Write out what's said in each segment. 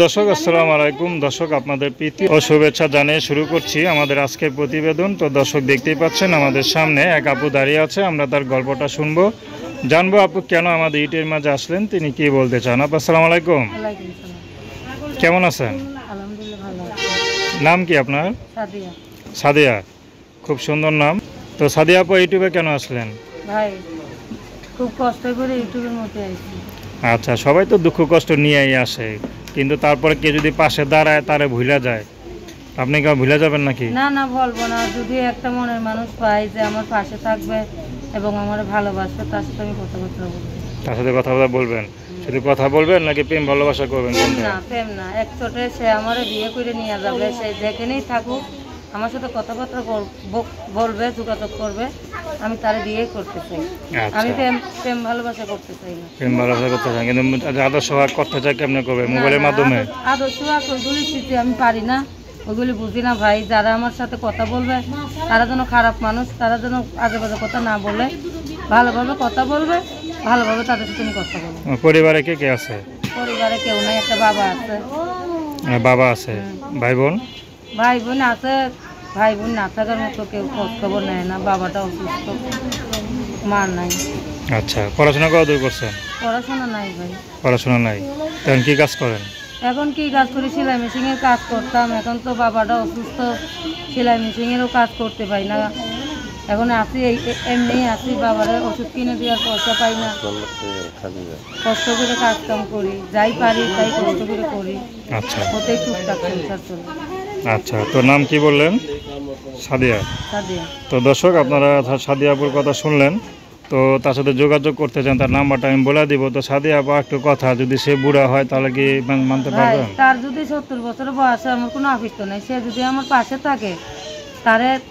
দর্শক আসসালামু আলাইকুম। দর্শক আপনাদের প্রীতি ও শুভেচ্ছা জানিয়ে শুরু করছি আমাদের আজকের প্রতিবেদন। তো দর্শক দেখতেই পাচ্ছেন আমাদের সামনে এক আপু দাঁড়িয়ে আছে, আমরা তার গল্পটা শুনবো, জানবো আপু কেন আমাদের ইটের মাঝে আসলেন, তিনি কি বলতে চান। আপু আসসালামু আলাইকুম, কেমন আছেন? নাম কি আপনার? সাদিয়া, খুব সুন্দর নাম। তো সাদিয়া আপু ইউটিউবে কেন আসলেন? ভাই খুব কষ্ট করে ইউটিউবের মধ্যে আইছি। আচ্ছা, সবাই তো দুঃখ কষ্ট নিয়েই আসে, কিন্তু তারপরে কে যদি পাশে দাঁড়ায় তারে ভুলা যায়, আপনি কেউ ভুলে যাবেন নাকি? না না, বলবো না। যদি একটা মনের মানুষ পাই যে আমার পাশে থাকবে এবং আমার ভালোবাসবে, তার সাথে আমি কথাবার্তা বলবো। তার সাথে কথাবার্তা বলবেন? শুধু কথা বলবেন নাকি প্রেম ভালোবাসা করবেন? না, প্রেম না। এক চোটে সে আমার বিয়ে করে নিয়ে যাবে, সে যেখানেই থাকুক আমার সাথে কথাবার্তা বলবে, যোগাযোগ করবে, আমি তার বিয়ে করতে চাই। আমি প্রেম ভালোবাসা করতে চাই না। প্রেম ভালোবাসা করতে চাই, কিন্তু আদর্শ ভাগ করতে চাই কেমনে করবে? মোবাইলের মাধ্যমে? আদর্শ ভাগ ওইগুলি শিখতে আমি পারি না, ওইগুলি বুঝি না ভাই। যারা আমার সাথে কথা বলবে তারা যেন খারাপ মানুষ, তারা যেন আজে বাজে কথা না বলে, ভালোভাবে কথা বলবে, ভালোভাবে তাদের সাথে আমি কথা বলবো। পরিবারে কে কে আছে? পরিবারে কেউ নাই, একটা বাবা আছে। বাবা আছে? ভাই বোন? ভাই বোন আছে, ভাই বোন না থাকার মতো কেউ খোঁজ খবর নেয় না। বাবাটা অসুস্থ, মা নাই। আচ্ছা, পড়াশোনা কত দূর করছেন? পড়াশোনা নাই ভাই। পড়াশোনা নাই, তখন কি কাজ করেন? এখন কি কাজ করি? সেলাই মেশিনের কাজ করতাম। এখন তো বাবাটা অসুস্থ, সেলাই মেশিনেরও কাজ করতে পাই না। এখন আসি এমনি আসি, বাবার ওষুধ কিনে দেওয়ার পয়সা পাই না। কষ্ট করে কাজ কাম করি, যাই পারি তাই কষ্ট করে করি। আচ্ছা, ওতেই টুকটাক সংসার চলে। আচ্ছা, তোর নাম কি বললেন? সাদিয়া। সাদিয়া। তো দর্শক আপনারা সাদিয়া আপুর কথা শুনলেন। তো তার সাথে যোগাযোগ করতে চান, তার নাম্বারটা আমি বলে দিব। তো সাদিয়া আপু একটু কথা, যদি সে বুড়া হয় তাহলে কি মানতে পারবেন? তার যদি 70 বছর বয়স হয়, আমার কোনো আপত্তি নাই। সে যদি আমার পাশে থাকে,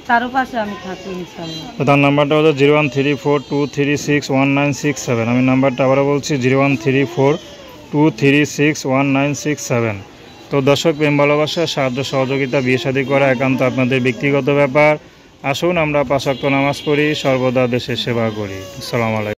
তারও পাশে আমি থাকি ইনশাআল্লাহ। তো তার নাম্বারটা হচ্ছে 013423619667। আমি নাম্বারটা আবারও বলছি 013423619667। তো দর্শক, প্রেম ভালোবাসা, সাহায্য সহযোগিতা, বিয়ে শাদী করা একান্ত আপনাদের ব্যক্তিগত ব্যাপার। আসুন আমরা 5 ওয়াক্ত নামাজ পড়ি, সর্বদা দেশের সেবা করি। আসসালামু আলাইকুম।